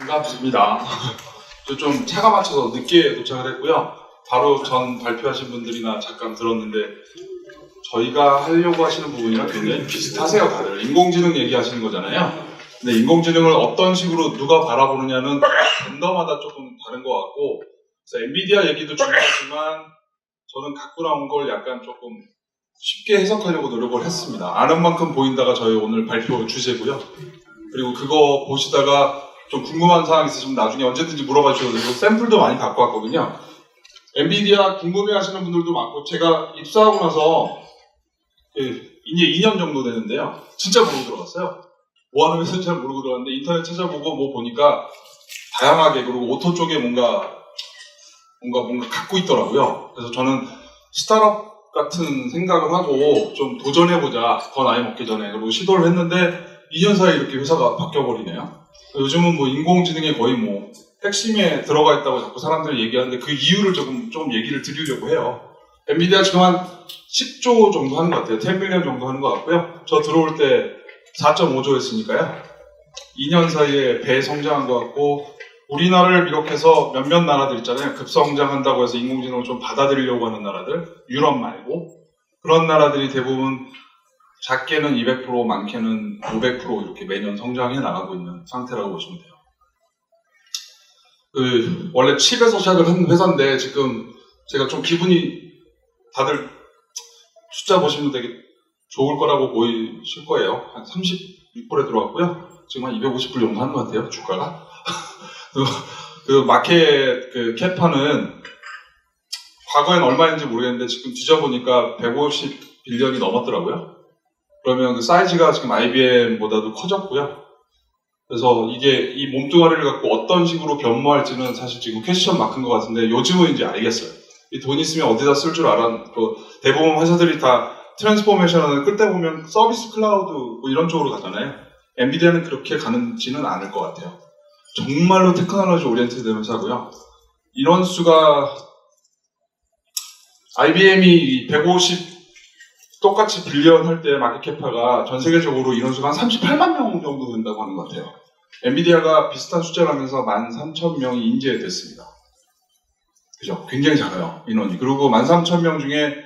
반갑습니다. 좀 차가 맞춰서 늦게 도착을 했고요. 바로 전 발표하신 분들이나 잠깐 들었는데 저희가 하려고 하시는 부분이랑 굉장히 비슷하세요. 다들 인공지능 얘기하시는 거잖아요. 근데 인공지능을 어떤 식으로 누가 바라보느냐는 vendor마다 조금 다른 것 같고, 그래서 엔비디아 얘기도 중요하지만 저는 갖고 나온 걸 약간 조금 쉽게 해석하려고 노력을 했습니다. 아는 만큼 보인다가 저희 오늘 발표 주제고요. 그리고 그거 보시다가 좀 궁금한 사항 있으시면 나중에 언제든지 물어봐 주셔도 되고, 샘플도 많이 갖고 왔거든요. 엔비디아 궁금해하시는 분들도 많고, 제가 입사하고 나서 이제 2년 정도 되는데요. 진짜 모르고 들어갔어요. 뭐 하는 회사인지 잘 모르고 들어갔는데 인터넷 찾아보고 뭐 보니까 다양하게, 그리고 오토 쪽에 뭔가 갖고 있더라고요. 그래서 저는 스타트업 같은 생각을 하고 좀 도전해보자, 더 나이 먹기 전에. 그리고 시도를 했는데 2년 사이에 이렇게 회사가 바뀌어버리네요. 요즘은 뭐 인공지능에 거의 뭐 핵심에 들어가 있다고 자꾸 사람들이 얘기하는데 그 이유를 좀 얘기를 드리려고 해요. 엔비디아 지금 한 10조 정도 하는 것 같아요. 10빌리언 정도 하는 것 같고요. 저 들어올 때 4.5조 했으니까요. 2년 사이에 배 성장한 것 같고, 우리나라를 비롯해서 몇몇 나라들 있잖아요. 급성장한다고 해서 인공지능을 좀 받아들이려고 하는 나라들, 유럽 말고 그런 나라들이 대부분 작게는 200%, 많게는 500% 이렇게 매년 성장해 나가고 있는 상태라고 보시면 돼요. 원래 칩에서 시작을 한 회사인데 지금 제가 좀 기분이, 다들 숫자 보시면 되게 좋을 거라고 보이실 거예요. 한 36불에 들어왔고요. 지금 한 250불 정도 하는 것 같아요, 주가가. 그 마켓 그 캡하는 과거엔 얼마인지 모르겠는데 지금 뒤져보니까 150빌리언이 넘었더라고요. 그러면 그 사이즈가 지금 IBM보다도 커졌고요. 그래서 이게 이 몸뚱아리를 갖고 어떤 식으로 변모할지는 사실 지금 퀘스천 마크인 것 같은데, 요즘은 이제 알겠어요. 이 돈 있으면 어디다 쓸 줄 알아. 대부분 회사들이 다 트랜스포메이션을 끝에 보면 서비스 클라우드 뭐 이런 쪽으로 가잖아요. 엔비디아는 그렇게 가는지는 않을 것 같아요. 정말로 테크놀로지 오리엔티드 회사고요. 인원수가 IBM이 150 똑같이 빌리언 할 때 마켓캡파가 전 세계적으로 인원수가 한 38만 명 정도 된다고 하는 것 같아요. 엔비디아가 비슷한 숫자를 하면서 13,000명이 인재됐습니다. 그죠? 굉장히 작아요, 인원이. 그리고 13,000명 중에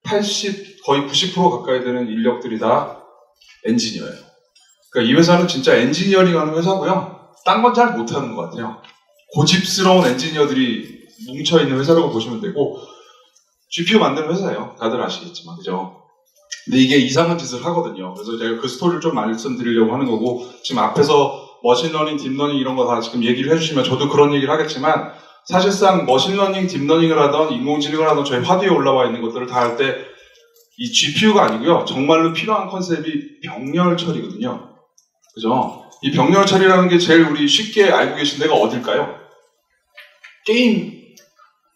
80, 거의 90% 가까이 되는 인력들이 다 엔지니어예요. 그러니까 이 회사는 진짜 엔지니어링 하는 회사고요. 딴 건 잘 못하는 것 같아요. 고집스러운 엔지니어들이 뭉쳐있는 회사라고 보시면 되고, GPU 만드는 회사예요. 다들 아시겠지만, 그죠? 근데 이게 이상한 짓을 하거든요. 그래서 제가 그 스토리를 좀 말씀드리려고 하는 거고, 지금 앞에서 머신러닝, 딥러닝 이런 거 다 지금 얘기를 해주시면 저도 그런 얘기를 하겠지만, 사실상 머신러닝, 딥러닝을 하던 인공지능을 하던 저희 하드에 올라와 있는 것들을 다 할 때 이 GPU가 아니고요. 정말로 필요한 컨셉이 병렬 처리거든요. 그죠? 이 병렬 처리라는 게 제일 우리 쉽게 알고 계신 데가 어딜까요? 게임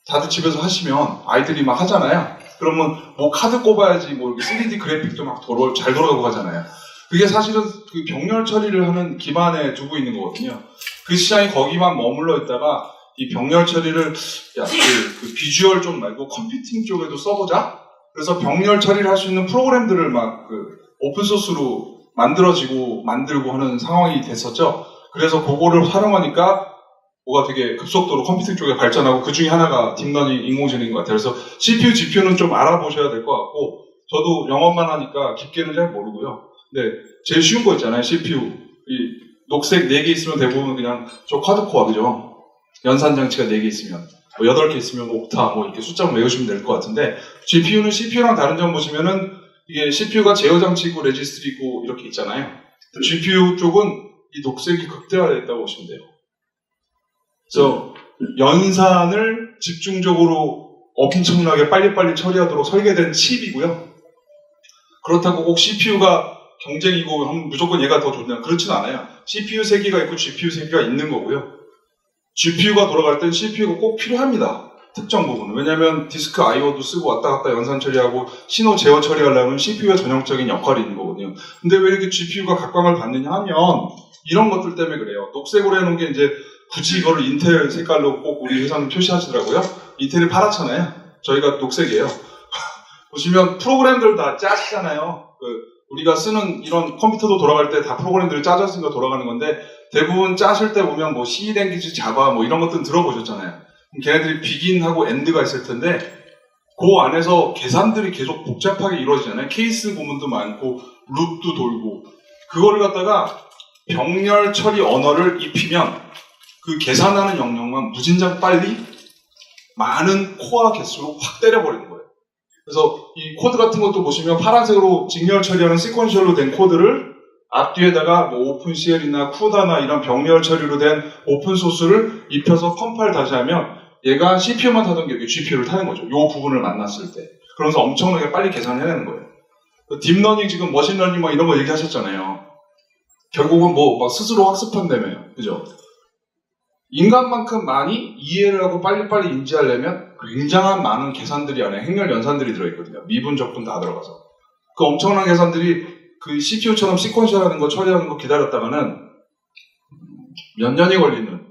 다들 집에서 하시면 아이들이 막 하잖아요. 그러면 뭐 카드 꼽아야지 뭐 3D 그래픽도 막 잘 돌아가고 하잖아요. 그게 사실은 그 병렬 처리를 하는 기반에 두고 있는 거거든요. 그 시장이 거기만 머물러 있다가 이 병렬 처리를 그 비주얼 쪽 말고 컴퓨팅 쪽에도 써보자. 그래서 병렬 처리를 할 수 있는 프로그램들을 막 오픈소스로 만들고 하는 상황이 됐었죠. 그래서 그거를 활용하니까 뭐가 되게 급속도로 컴퓨팅 쪽에 발전하고, 그 중에 하나가 딥러닝 인공지능인 것 같아요. 그래서 CPU, GPU는 좀 알아보셔야 될 것 같고, 저도 영업만 하니까 깊게는 잘 모르고요. 근데 제일 쉬운 거 있잖아요, CPU. 이 녹색 4개 있으면 대부분 그냥 저 쿼드코어, 그죠? 연산 장치가 4개 있으면, 뭐 8개 있으면 옥타, 뭐 이렇게 숫자만 외우시면 될 것 같은데, GPU는 CPU랑 다른 점 보시면은 이게 CPU가 제어 장치 있고 레지스트리 있고 이렇게 있잖아요. GPU 쪽은 이 녹색이 극대화되어 있다고 보시면 돼요. 그래서 연산을 집중적으로 엄청나게 빨리빨리 처리하도록 설계된 칩이고요. 그렇다고 꼭 CPU가 경쟁이고 무조건 얘가 더 좋냐, 그렇지는 않아요. CPU 3개가 있고 GPU 3개가 있는 거고요. GPU가 돌아갈 땐 CPU가 꼭 필요합니다. 특정 부분은. 왜냐하면 디스크 I/O도 쓰고 왔다 갔다 연산 처리하고 신호 제어 처리하려면 CPU가 전형적인 역할이 있는 거거든요. 근데 왜 이렇게 GPU가 각광을 받느냐 하면 이런 것들 때문에 그래요. 녹색으로 해놓은 게 이제 굳이 이거를 인텔 색깔로 꼭 우리 회사는 표시하시더라고요. 인텔이 파랗잖아요. 저희가 녹색이에요. 보시면 프로그램들 다 짜시잖아요. 우리가 쓰는 이런 컴퓨터도 돌아갈 때 다 프로그램들이 짜졌으니까 돌아가는 건데, 대부분 짜실 때 보면 뭐 C 랭귀지, 자바 뭐 이런 것들은 들어보셨잖아요. 그럼 걔네들이 비긴하고 엔드가 있을 텐데 그 안에서 계산들이 계속 복잡하게 이루어지잖아요. 케이스 구문도 많고 룹도 돌고 그거를 갖다가 병렬 처리 언어를 입히면 그 계산하는 영역만 무진장 빨리 많은 코어 개수로 확 때려버리는 거예요. 그래서 이 코드 같은 것도 보시면 파란색으로 직렬 처리하는 시퀀셜로 된 코드를 앞뒤에다가 뭐 오픈CL이나 쿠다나 이런 병렬 처리로 된 오픈소스를 입혀서 컴파일 다시 하면 얘가 CPU만 타던 게 GPU를 타는 거죠. 이 부분을 만났을 때. 그러면서 엄청나게 빨리 계산을 해내는 거예요. 딥러닝 지금 머신러닝 뭐 이런 거 얘기하셨잖아요. 결국은 뭐 막 스스로 학습한다며요. 그죠? 인간만큼 많이 이해를 하고 빨리빨리 인지하려면 굉장한 많은 계산들이 안에 행렬 연산들이 들어있거든요. 미분, 적분 다 들어가서. 그 엄청난 계산들이 그 CPU처럼 시퀀셜하는 거 처리하는 거 기다렸다가는 몇 년이 걸리는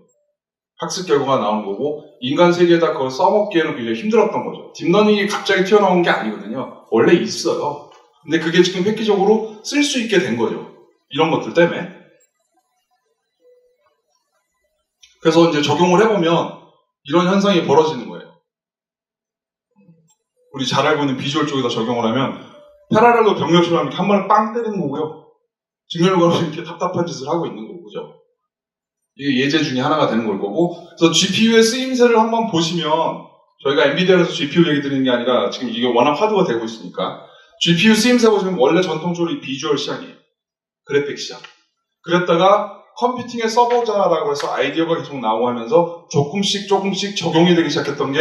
학습 결과가 나온 거고 인간 세계에다 그걸 써먹기에는 굉장히 힘들었던 거죠. 딥러닝이 갑자기 튀어나온 게 아니거든요. 원래 있어요. 근데 그게 지금 획기적으로 쓸 수 있게 된 거죠. 이런 것들 때문에. 그래서 이제 적용을 해보면 이런 현상이 벌어지는 거예요. 우리 잘 알고 있는 비주얼 쪽에다 적용을 하면 패러렐로 병렬처럼 이렇게 한 번에 빵 때리는 거고요. 직렬과로 이렇게 답답한 짓을 하고 있는 거고, 그죠? 이게 예제 중에 하나가 되는 걸 거고. 그래서 GPU의 쓰임새를 한번 보시면 저희가 엔비디아에서 GPU 얘기 드리는 게 아니라 지금 이게 워낙 화두가 되고 있으니까 GPU 쓰임새 보시면 원래 전통적으로 이 비주얼 시장이에요. 그래픽 시장. 그랬다가 컴퓨팅에 써보자라고 해서 아이디어가 계속 나오고 하면서 조금씩 적용이 되기 시작했던 게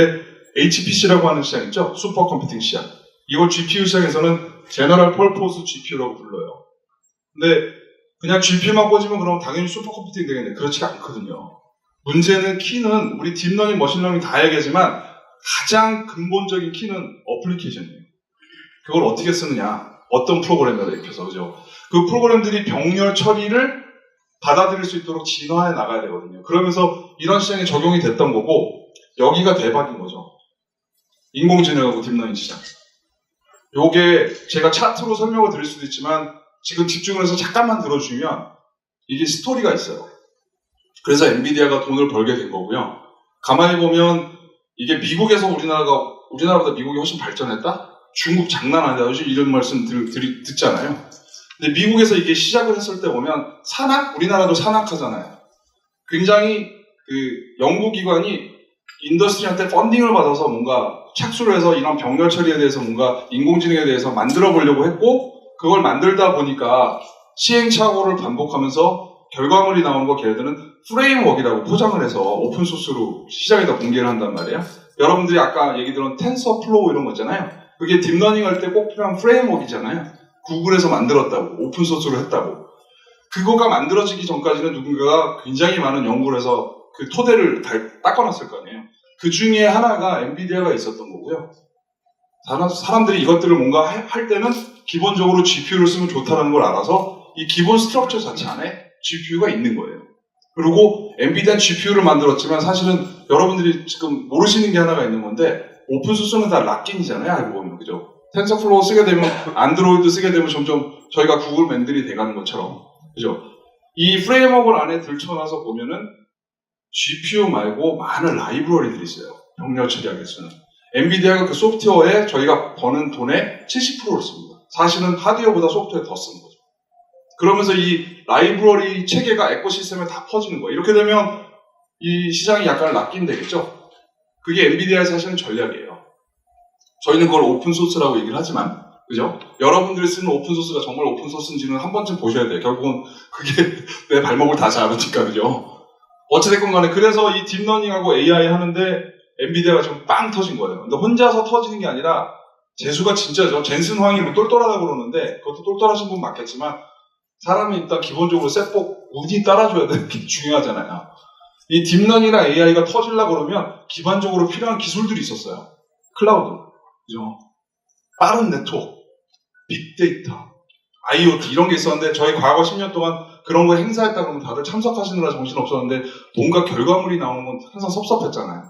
HPC라고 하는 시장 있죠? 슈퍼 컴퓨팅 시장. 이걸 GPU 시장에서는 제너럴 펄포스 GPU라고 불러요. 근데 그냥 GPU만 꽂으면 그럼 당연히 슈퍼 컴퓨팅이 되겠네. 그렇지가 않거든요. 문제는 키는 우리 딥러닝, 머신러닝 다 얘기하지만 가장 근본적인 키는 어플리케이션이에요. 그걸 어떻게 쓰느냐. 어떤 프로그램에다 입혀서, 그죠? 그 프로그램들이 병렬 처리를 받아들일 수 있도록 진화해 나가야 되거든요. 그러면서 이런 시장에 적용이 됐던 거고 여기가 대박인 거죠. 인공지능하고 딥러닝 시장. 요게 제가 차트로 설명을 드릴 수도 있지만 지금 집중을 해서 잠깐만 들어주면 이게 스토리가 있어요. 그래서 엔비디아가 돈을 벌게 된 거고요. 가만히 보면 이게 미국에서 우리나라보다 미국이 훨씬 발전했다? 중국 장난 아니다. 요즘 이런 말씀 듣잖아요. 근데 미국에서 이게 시작을 했을 때 보면 산학? 우리나라도 산학하잖아요. 굉장히 그 연구기관이 인더스트리한테 펀딩을 받아서 뭔가 착수를 해서 이런 병렬 처리에 대해서 뭔가 인공지능에 대해서 만들어 보려고 했고 그걸 만들다 보니까 시행착오를 반복하면서 결과물이 나오는 거 걔네들은 프레임워크라고 포장을 해서 오픈소스로 시장에다 공개를 한단 말이에요. 여러분들이 아까 얘기 들은 텐서플로우 이런 거 있잖아요. 그게 딥러닝 할 때 꼭 필요한 프레임워크이잖아요. 구글에서 만들었다고, 오픈소스로 했다고. 그거가 만들어지기 전까지는 누군가가 굉장히 많은 연구를 해서 그 토대를 닦아놨을 거 아니에요. 그 중에 하나가 엔비디아가 있었던 거고요. 사람들이 이것들을 뭔가 할 때는 기본적으로 GPU를 쓰면 좋다는 걸 알아서 이 기본 스트럭처 자체 안에 GPU가 있는 거예요. 그리고 엔비디아 GPU를 만들었지만 사실은 여러분들이 지금 모르시는 게 하나가 있는 건데 오픈소스는 다 락인이잖아요. 알고 보면, 그죠? 텐서플로우 쓰게 되면 안드로이드 쓰게 되면 점점 저희가 구글맨들이 돼가는 것처럼, 그죠? 이 프레임워크를 안에 들쳐놔서 보면은 GPU 말고 많은 라이브러리들이 있어요. 병렬 처리하기 위해서는. 엔비디아가 그 소프트웨어에 저희가 버는 돈의 70%를 씁니다. 사실은 하드웨어보다 소프트웨어에 더 쓰는 거죠. 그러면서 이 라이브러리 체계가 에코시스템에 다 퍼지는 거예요. 이렇게 되면 이 시장이 약간 락인 되겠죠? 그게 엔비디아의 사실은 전략이에요. 저희는 그걸 오픈소스라고 얘기를 하지만, 그죠? 여러분들이 쓰는 오픈소스가 정말 오픈소스인지는 한 번쯤 보셔야 돼요. 결국은 그게 내 발목을 다 잡으니까, 그죠? 어찌됐건 간에 그래서 이 딥러닝하고 AI 하는데 엔비디아가 지금 빵 터진 거예요. 근데 혼자서 터지는 게 아니라 재수가 진짜죠. 젠슨 황이 뭐 똘똘하다고 그러는데 그것도 똘똘하신 분 맞겠지만 사람이 일단 기본적으로 셋복 운이 따라줘야 되는 게 중요하잖아요. 이 딥러닝이나 AI가 터지려고 그러면 기반적으로 필요한 기술들이 있었어요. 클라우드, 그죠? 빠른 네트워크, 빅데이터, IoT 이런 게 있었는데 저희 과거 10년 동안 그런 거 행사했다 그러면 다들 참석하시느라 정신없었는데 뭔가 결과물이 나오는 건 항상 섭섭했잖아요.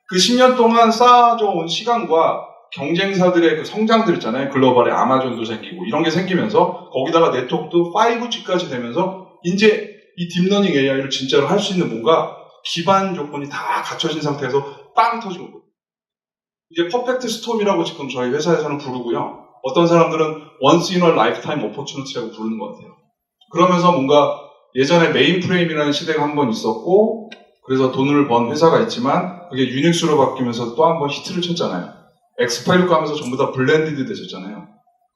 그 10년 동안 쌓아져온 시간과 경쟁사들의 그 성장들 있잖아요. 글로벌에 아마존도 생기고 이런 게 생기면서 거기다가 네트워크도 5G까지 되면서 이제 이 딥러닝 AI를 진짜로 할 수 있는 뭔가 기반 조건이 다 갖춰진 상태에서 빵 터진 거거든요. 이게 퍼펙트 스톰이라고 지금 저희 회사에서는 부르고요. 어떤 사람들은 once in a lifetime opportunity라고 부르는 것 같아요. 그러면서 뭔가 예전에 메인프레임이라는 시대가 한 번 있었고 그래서 돈을 번 회사가 있지만 그게 유닉스로 바뀌면서 또 한 번 히트를 쳤잖아요. X86 가면서 전부 다 블렌디드 되셨잖아요.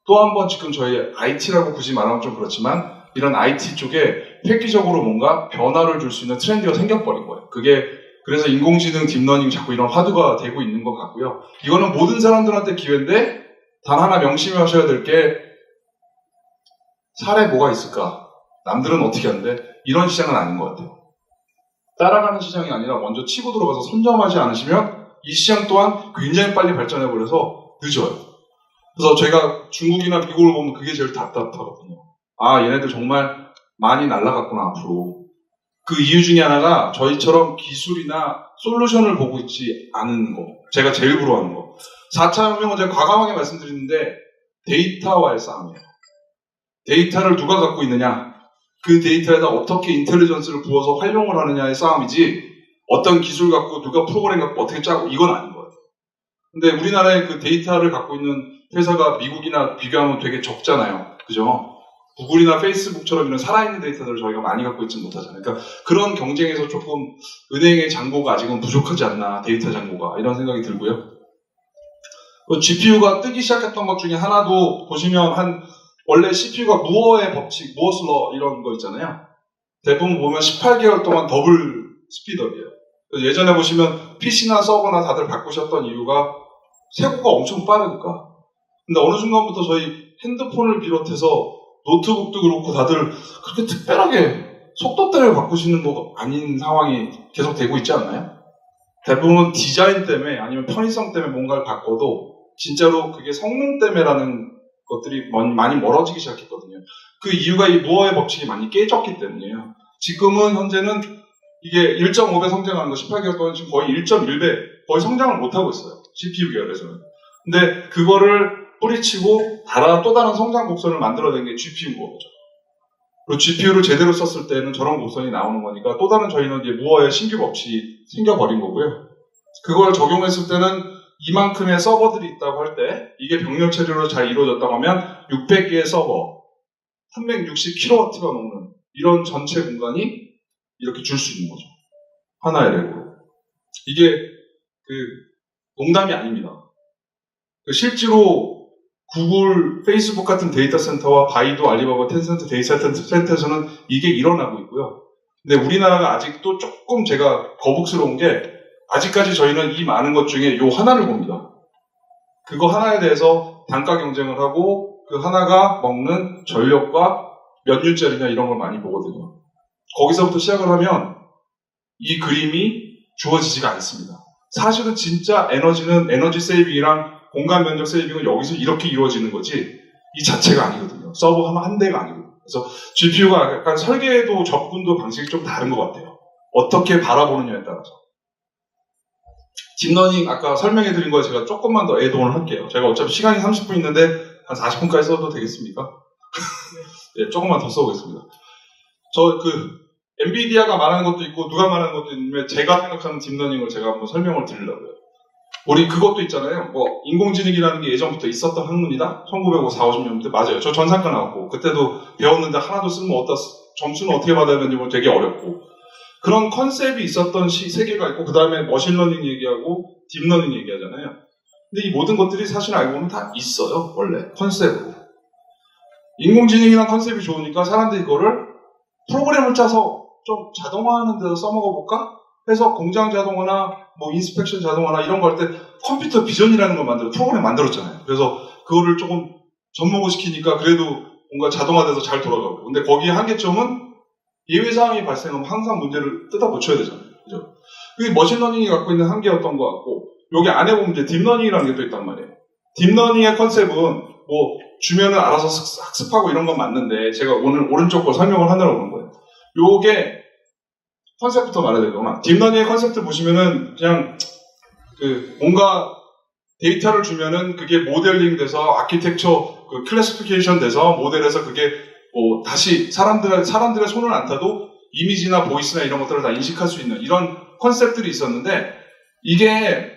또 한 번 지금 저희 IT라고 굳이 말하면 좀 그렇지만 이런 IT 쪽에 획기적으로 뭔가 변화를 줄 수 있는 트렌드가 생겨버린 거예요. 그게 그래서 인공지능, 딥러닝 자꾸 이런 화두가 되고 있는 것 같고요. 이거는 모든 사람들한테 기회인데 단 하나 명심하셔야 될 게 사례 뭐가 있을까? 남들은 어떻게 하는데 이런 시장은 아닌 것 같아요. 따라가는 시장이 아니라 먼저 치고 들어가서 선점하지 않으시면 이 시장 또한 굉장히 빨리 발전해버려서 늦어요. 그래서 제가 중국이나 미국을 보면 그게 제일 답답하거든요. 아, 얘네들 정말 많이 날아갔구나, 앞으로. 그 이유 중에 하나가 저희처럼 기술이나 솔루션을 보고 있지 않은 거. 제가 제일 부러워하는 거. 4차 혁명은 제가 과감하게 말씀드리는데 데이터와의 싸움이에요. 데이터를 누가 갖고 있느냐, 그 데이터에다 어떻게 인텔리전스를 부어서 활용을 하느냐의 싸움이지 어떤 기술 갖고 누가 프로그램 갖고 어떻게 짜고 이건 아닌 거예요. 근데 우리나라의 그 데이터를 갖고 있는 회사가 미국이나 비교하면 되게 적잖아요. 그죠? 구글이나 페이스북처럼 이런 살아있는 데이터들을 저희가 많이 갖고 있지 못하잖아요. 그러니까 그런 경쟁에서 조금 은행의 잔고가 아직은 부족하지 않나, 데이터 잔고가, 이런 생각이 들고요. GPU가 뜨기 시작했던 것 중에 하나도 보시면 원래 CPU가 무어의 법칙, 무어스 러 이런 거 있잖아요. 대부분 보면 18개월 동안 더블 스피드업이에요. 예전에 보시면 PC나 서버나 다들 바꾸셨던 이유가 세고가 엄청 빠르니까. 근데 어느 순간부터 저희 핸드폰을 비롯해서 노트북도 그렇고 다들 그렇게 특별하게 속도 때문에 바꾸시는 거 아닌 상황이 계속 되고 있지 않나요? 대부분 디자인 때문에 아니면 편의성 때문에 뭔가를 바꿔도 진짜로 그게 성능 때문에라는 것들이 많이 멀어지기 시작했거든요. 그 이유가 이 무어의 법칙이 많이 깨졌기 때문이에요. 지금은 현재는 이게 1.5배 성장하는 거 18개월 동안 지금 거의 1.1배 거의 성장을 못하고 있어요. CPU 계열에서는. 근데 그거를 뿌리치고 또 다른 성장 곡선을 만들어낸 게 GPU인 거죠. 그리고 GPU를 제대로 썼을 때는 저런 곡선이 나오는 거니까 또 다른 저희는 이제 무어의 신규 법칙이 생겨버린 거고요. 그걸 적용했을 때는 이만큼의 서버들이 있다고 할 때 이게 병렬 처리로 잘 이루어졌다고 하면 600개의 서버, 360kW가 넘는 이런 전체 공간이 이렇게 줄 수 있는 거죠. 하나의 렉으로. 이게 농담이 아닙니다. 실제로 구글, 페이스북 같은 데이터 센터와 바이두, 알리바바, 텐센트 데이터 센터에서는 이게 일어나고 있고요. 근데 우리나라가 아직도 조금 제가 거북스러운 게 아직까지 저희는 이 많은 것 중에 요 하나를 봅니다. 그거 하나에 대해서 단가 경쟁을 하고 그 하나가 먹는 전력과 몇 년짜리냐 이런 걸 많이 보거든요. 거기서부터 시작을 하면 이 그림이 주어지지가 않습니다. 사실은 진짜 에너지 세이빙이랑 공간 면적 세이빙은 여기서 이렇게 이루어지는 거지 이 자체가 아니거든요. 서버 한 대가 아니거든요. 그래서 GPU가 약간 설계도 접근도 방식이 좀 다른 것 같아요. 어떻게 바라보느냐에 따라서. 딥러닝 아까 설명해드린 거에 제가 조금만 더 애드온을 할게요. 제가 어차피 시간이 30분 있는데 한 40분까지 써도 되겠습니까? 네, 조금만 더 써보겠습니다. 엔비디아가 말하는 것도 있고 누가 말하는 것도 있는데 제가 생각하는 딥러닝을 제가 한번 설명을 드리려고요. 우리 그것도 있잖아요. 인공지능이라는 게 예전부터 있었던 학문이다? 1940년대 맞아요. 저 전산과 나왔고 그때도 배웠는데 하나도 점수는 어떻게 받아야 되는지 되게 어렵고 그런 컨셉이 있었던 세계가 있고 그 다음에 머신러닝 얘기하고 딥러닝 얘기하잖아요. 근데 이 모든 것들이 사실 알고 보면 다 있어요. 원래 컨셉으로. 인공지능이란 컨셉이 좋으니까 사람들이 이거를 프로그램을 짜서 좀 자동화하는 데서 써먹어볼까? 해서 공장 자동화나 인스펙션 자동화나 이런 거 할 때 컴퓨터 비전이라는 걸 프로그램 만들었잖아요. 그래서 그거를 조금 접목을 시키니까 그래도 뭔가 자동화돼서 잘 돌아가고. 근데 거기에 한계점은 예외사항이 발생하면 항상 문제를 뜯어 고쳐야 되잖아요. 그죠? 그게 머신러닝이 갖고 있는 한계였던 것 같고, 여기 안에 보면 이제 딥러닝이라는 게 또 있단 말이에요. 딥러닝의 컨셉은 주면은 알아서 학습하고 이런 건 맞는데, 제가 오늘 오른쪽 거 설명을 하느라고 그런 거예요. 요게 컨셉부터 말해야 되구나. 딥러닝의 컨셉트 보시면은 그냥 뭔가 데이터를 주면은 그게 모델링 돼서 아키텍처 클래시피케이션 돼서 모델에서 그게 다시 사람들의 손을 안 타도 이미지나 보이스나 이런 것들을 다 인식할 수 있는 이런 컨셉들이 있었는데 이게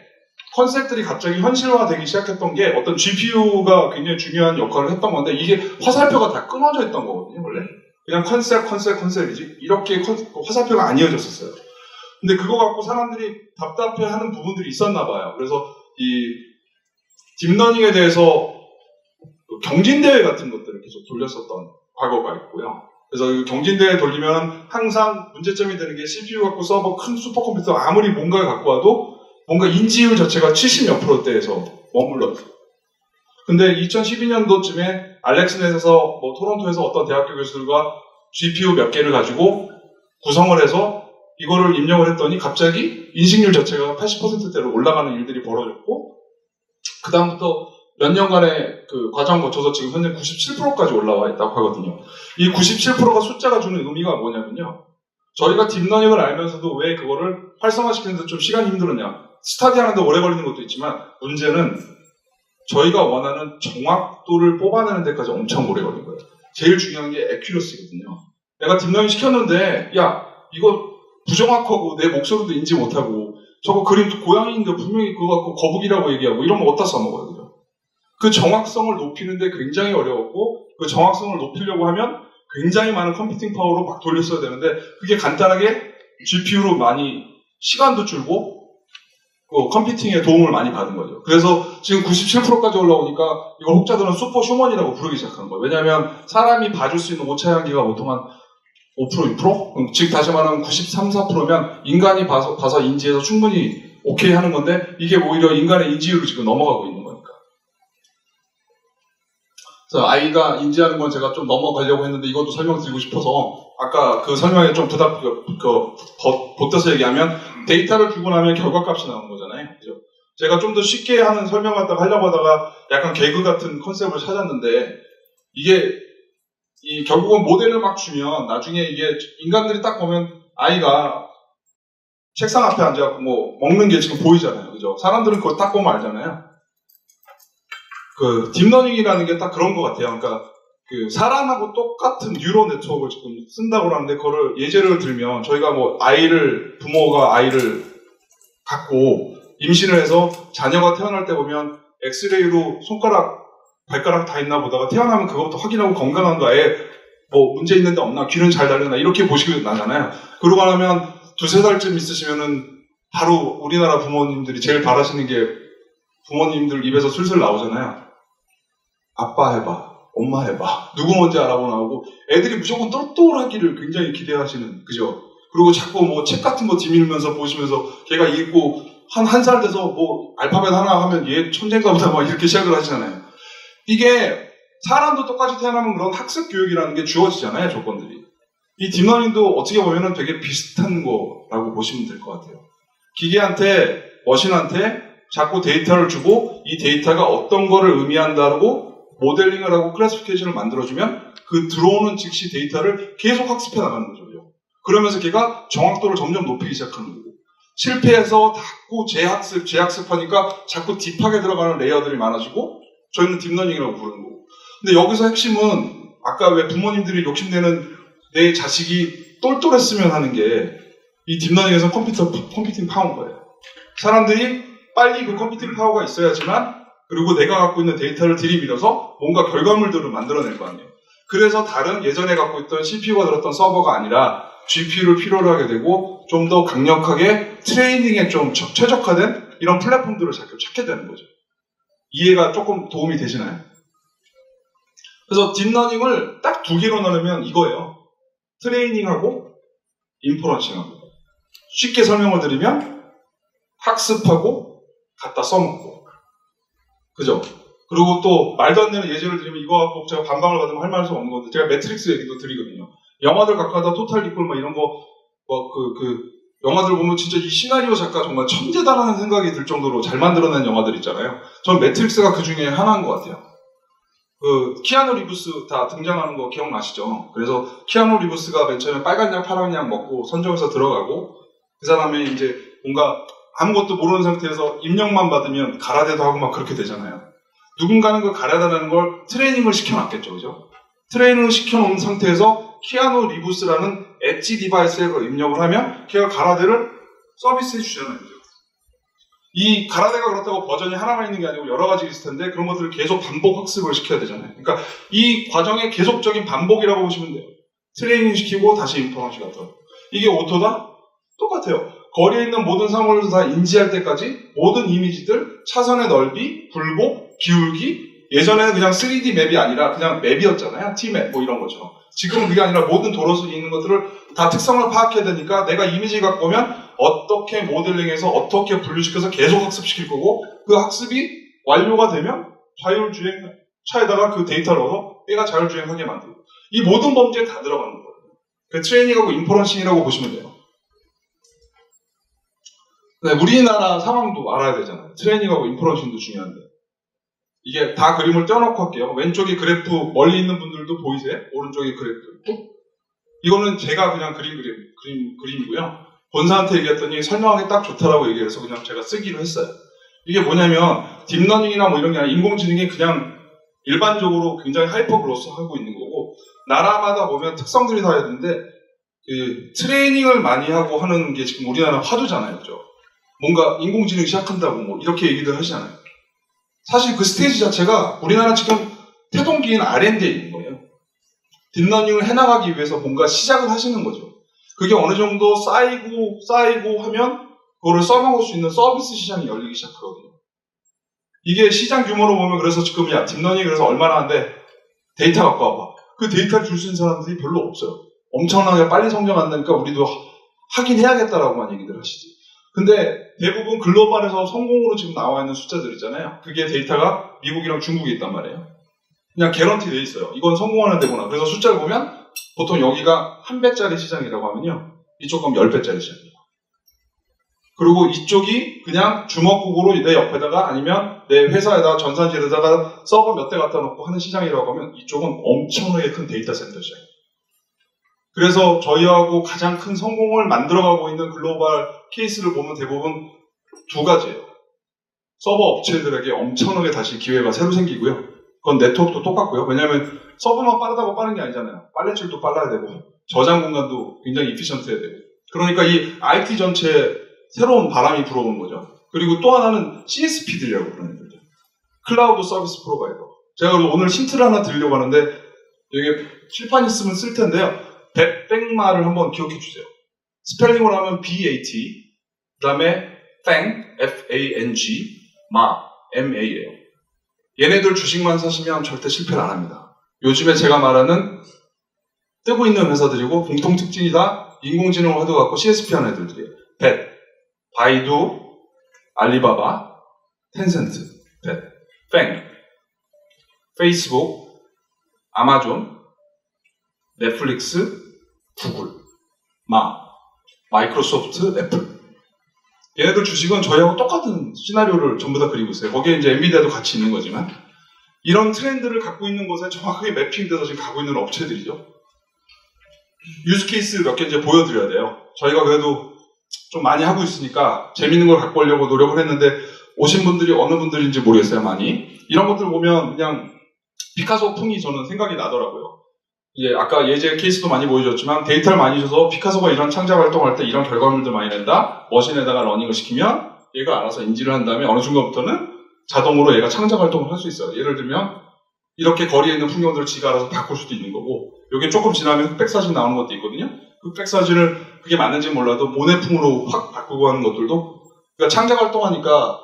컨셉들이 갑자기 현실화되기 시작했던 게 어떤 GPU가 굉장히 중요한 역할을 했던 건데 이게 화살표가 다 끊어져 있던 거거든요. 원래 그냥 컨셉이지 이렇게 화살표가 안 이어졌었어요. 근데 그거 갖고 사람들이 답답해하는 부분들이 있었나 봐요. 그래서 이 딥러닝에 대해서 경진대회 같은 것들을 계속 돌렸었던 과거가 있고요. 그래서 그 경진대회 돌리면 항상 문제점이 되는 게 CPU 갖고 서버 큰 슈퍼컴퓨터 아무리 뭔가를 갖고 와도 뭔가 인지율 자체가 70몇 %대에서 머물렀어요. 근데 2012년도쯤에 알렉스넷에서 뭐 토론토에서 어떤 대학교 교수들과 GPU 몇 개를 가지고 구성을 해서 이거를 입력을 했더니 갑자기 인식률 자체가 80%대로 올라가는 일들이 벌어졌고 그 다음부터 몇 년간의 그 과정 거쳐서 지금 현재 97%까지 올라와 있다고 하거든요. 이 97%가 숫자가 주는 의미가 뭐냐면요. 저희가 딥러닝을 알면서도 왜 그거를 활성화시키는데 좀 시간이 힘들었냐. 스타디하는데 오래 걸리는 것도 있지만 문제는 저희가 원하는 정확도를 뽑아내는 데까지 엄청 오래 걸린 거예요. 제일 중요한 게 애큐러시거든요. 내가 딥러닝 시켰는데 야 이거 부정확하고 내 목소리도 인지 못하고 저거 그림 고양이인데 분명히 그거 갖고 거북이라고 얘기하고 이런 거 어디다 써먹어요. 그죠? 그 정확성을 높이는데 굉장히 어려웠고 그 정확성을 높이려고 하면 굉장히 많은 컴퓨팅 파워로 막 돌렸어야 되는데 그게 간단하게 GPU로 많이 시간도 줄고 그 컴퓨팅에 도움을 많이 받은 거죠. 그래서 지금 97%까지 올라오니까 이걸 혹자들은 슈퍼 휴먼이라고 부르기 시작한 거예요. 왜냐하면 사람이 봐줄 수 있는 오차 향기가 보통 한 5%, 6%? 즉 다시 말하면 93, 4%면 인간이 봐서 인지해서 충분히 오케이 하는 건데 이게 오히려 인간의 인지율을 지금 넘어가고 있는 거니까. 그래서 아이가 인지하는 건 제가 좀 넘어가려고 했는데 이것도 설명드리고 싶어서 아까 그 설명에 좀 보태서 얘기하면 데이터를 주고 나면 결과값이 나오는 거잖아요. 그죠? 제가 좀 더 쉽게 하는 설명 갖다가 하려고 하다가 약간 개그 같은 컨셉을 찾았는데 이게 결국은 모델을 막 주면 나중에 이게 인간들이 딱 보면 아이가 책상 앞에 앉아갖고 뭐 먹는 게 지금 보이잖아요. 그죠? 사람들은 그거 딱 보면 알잖아요. 그 딥러닝이라는 게 딱 그런 것 같아요. 그러니까 그 사람하고 똑같은 뉴럴 네트워크를 지금 쓴다고 하는데 그거를 예제를 들면 저희가 뭐 부모가 아이를 갖고 임신을 해서 자녀가 태어날 때 보면 엑스레이로 손가락 발가락 다 있나 보다가 태어나면 그것부터 확인하고 건강한가 애 뭐 문제 있는데 없나 귀는 잘 달렸나 이렇게 보시고 나잖아요. 그러고 나면 2-3달쯤 있으시면은 바로 우리나라 부모님들이 제일 바라시는 게 부모님들 입에서 술술 나오잖아요. 아빠 해봐, 엄마 해봐, 누구 먼저 알아보 나오고 애들이 무조건 똘똘하기를 굉장히 기대하시는 그죠? 그리고 자꾸 뭐 책 같은 거 뒤밀면서 보시면서 걔가 읽고 한 살 돼서 뭐 알파벳 하나 하면 얘 천재인가 보다 막 이렇게 시작을 하시잖아요. 이게 사람도 똑같이 태어나면 그런 학습 교육이라는 게 주어지잖아요, 조건들이. 이 딥러닝도 어떻게 보면 되게 비슷한 거라고 보시면 될 것 같아요. 기계한테, 머신한테 자꾸 데이터를 주고 이 데이터가 어떤 거를 의미한다고 모델링을 하고 클래시피케이션을 만들어주면 그 들어오는 즉시 데이터를 계속 학습해 나가는 거죠. 그러면서 걔가 정확도를 점점 높이기 시작하는 거고 실패해서 자꾸 재학습하니까 자꾸 딥하게 들어가는 레이어들이 많아지고 저희는 딥러닝이라고 부르는 거고 근데 여기서 핵심은 아까 왜 부모님들이 욕심내는 내 자식이 똘똘했으면 하는 게 이 딥러닝에서 컴퓨팅 파워인 거예요. 사람들이 빨리 그 컴퓨팅 파워가 있어야지만 그리고 내가 갖고 있는 데이터를 들이밀어서 뭔가 결과물들을 만들어낼 거 아니에요. 그래서 다른 예전에 갖고 있던 CPU가 들었던 서버가 아니라 GPU를 필요로 하게 되고 좀 더 강력하게 트레이닝에 좀 최적화된 이런 플랫폼들을 자꾸 찾게 되는 거죠. 이해가 조금 도움이 되시나요? 그래서 딥러닝을 딱 2개로 나누면 이거예요. 트레이닝하고 인퍼런싱하고 쉽게 설명을 드리면 학습하고 갖다 써먹고 그죠? 그리고 또 말도 안 되는 예제를 드리면 이거 갖고 제가 반박을 받으면 할 말이 없는 건데 제가 매트릭스 얘기도 드리거든요. 영화들 갖고 하다 토탈 리콜 막 이런 거 영화들 보면 진짜 이 시나리오 작가 정말 천재다라는 생각이 들 정도로 잘 만들어낸 영화들 있잖아요. 전 매트릭스가 그 중에 하나인 것 같아요. 그 키아누 리브스 다 등장하는 거 기억나시죠? 그래서 키아누 리브스가 맨 처음에 빨간 약 파란 약 먹고 선정에서 들어가고 그 사람이 이제 뭔가 아무것도 모르는 상태에서 입력만 받으면 가라데도 하고 막 그렇게 되잖아요. 누군가는 그 가라데라는 걸 트레이닝을 시켜놨겠죠, 그죠? 트레이닝을 시켜놓은 상태에서 키아누 리브스라는 엣지 디바이스에 그걸 입력을 하면 걔가 가라데를 서비스해 주잖아요. 이 가라데가 그렇다고 버전이 하나만 있는 게 아니고 여러 가지 있을 텐데 그런 것들을 계속 반복 학습을 시켜야 되잖아요. 그러니까 이 과정의 계속적인 반복이라고 보시면 돼요. 트레이닝 시키고 다시 인포메이션 같은. 이게 오토다? 똑같아요. 거리에 있는 모든 상호를 다 인지할 때까지 모든 이미지들, 차선의 넓이, 굴곡, 기울기, 예전에는 그냥 3D 맵이 아니라 그냥 맵이었잖아요. T맵 뭐 이런 거죠. 지금은 그게 아니라 모든 도로 속에 있는 것들을 다 특성을 파악해야 되니까 내가 이미지 갖고 오면 어떻게 모델링해서 어떻게 분류시켜서 계속 학습시킬 거고 그 학습이 완료가 되면 자율주행차에다가 그 데이터를 넣어서 얘가 자율주행하게 만들고 이 모든 범죄에 다 들어가는 거예요. 그 트레이닝하고 인퍼런싱이라고 보시면 돼요. 네, 우리나라 상황도 알아야 되잖아요. 트레이닝하고 인퍼런싱도 중요한데 이게 다 그림을 떼어놓고 할게요. 왼쪽에 그래프 멀리 있는 분들도 보이세요? 오른쪽에 그래프 이거는 제가 그냥 그림이고요. 본사한테 얘기했더니 설명하기 딱 좋다라고 얘기해서 그냥 제가 쓰기로 했어요. 이게 뭐냐면 딥러닝이나 뭐 이런 게 아니라 인공지능이 그냥 일반적으로 굉장히 하이퍼 그로스 하고 있는 거고 나라마다 보면 특성들이 다 있는데 그 트레이닝을 많이 하고 하는 게 지금 우리나라 화두잖아요. 그죠? 뭔가 인공지능 시작한다고 뭐 이렇게 얘기들 하시잖아요. 사실 그 스테이지 자체가 우리나라 지금 태동기인 R&D에 있는 거예요. 딥러닝을 해나가기 위해서 뭔가 시작을 하시는 거죠. 그게 어느 정도 쌓이고 하면 그거를 써먹을 수 있는 서비스 시장이 열리기 시작하거든요. 이게 시장 규모로 보면 그래서 지금 야 딥러닝이 그래서 얼마나 하는데 데이터 갖고 와봐. 그 데이터를 줄 수 있는 사람들이 별로 없어요. 엄청나게 빨리 성장한다니까 우리도 하긴 해야겠다라고만 얘기들 하시지. 근데 대부분 글로벌에서 성공으로 지금 나와 있는 숫자들 있잖아요. 그게 데이터가 미국이랑 중국에 있단 말이에요. 그냥 개런티 돼 있어요. 이건 성공하는 데구나. 그래서 숫자를 보면 보통 여기가 1배짜리 시장이라고 하면요. 이쪽 가면 10배짜리 시장이에요. 그리고 이쪽이 그냥 주먹국으로 내 옆에다가 아니면 내 회사에다가 전산실에다가 서버 몇 대 갖다 놓고 하는 시장이라고 하면 이쪽은 엄청나게 큰 데이터 센터 시장이에요. 그래서 저희하고 가장 큰 성공을 만들어가고 있는 글로벌 케이스를 보면 대부분 두 가지예요. 서버 업체들에게 엄청나게 다시 기회가 새로 생기고요. 그건 네트워크도 똑같고요. 왜냐하면 서버만 빠르다고 빠른 게 아니잖아요. 빨래줄도 빨라야 되고 저장 공간도 굉장히 이피션트해야 되고 그러니까 이 IT 전체에 새로운 바람이 불어오는 거죠. 그리고 또 하나는 CSP들이라고 부르는 거죠. 클라우드 서비스 프로바이더. 제가 오늘 힌트를 하나 드리려고 하는데 여기 칠판 있으면 쓸 텐데요. 뱅마를 한번 기억해 주세요. 스펠링으로 하면 BAT, 그 다음에 FANG, F-A-N-G, M-A예요. 얘네들 주식만 사시면 절대 실패를 안 합니다. 요즘에 제가 말하는 뜨고 있는 회사들이고 공통 특징이 다 인공지능 화두 갖고 CSP 하는 애들이에요. 바이두, 알리바바, 텐센트, FANG, 페이스북, 아마존, 넷플릭스, 구글, 마이크로소프트, 애플. 얘네들 주식은 저희하고 똑같은 시나리오를 전부 다 그리고 있어요. 거기에 이제 엔비디아도 같이 있는 거지만 이런 트렌드를 갖고 있는 곳에 정확하게 매핑돼서 지금 가고 있는 업체들이죠. 유스 케이스 몇 개 이제 보여드려야 돼요. 저희가 그래도 좀 많이 하고 있으니까 재밌는 걸 갖고 오려고 노력을 했는데 오신 분들이 어느 분들인지 모르겠어요. 많이. 이런 것들 보면 그냥 피카소 풍이 저는 생각이 나더라고요. 예, 아까 예제 케이스도 많이 보여줬지만 데이터를 많이 줘서 피카소가 이런 창작 활동할 때 이런 결과물들 많이 낸다. 머신에다가 러닝을 시키면 얘가 알아서 인지를 한 다음에 어느 순간부터는 자동으로 얘가 창작 활동을 할 수 있어요. 예를 들면 이렇게 거리에 있는 풍경들을 지가 알아서 바꿀 수도 있는 거고 여기 조금 지나면 흑백 사진 나오는 것도 있거든요. 흑백 사진을 그게 맞는지 몰라도 모네풍으로 확 바꾸고 하는 것들도 그러니까 창작 활동하니까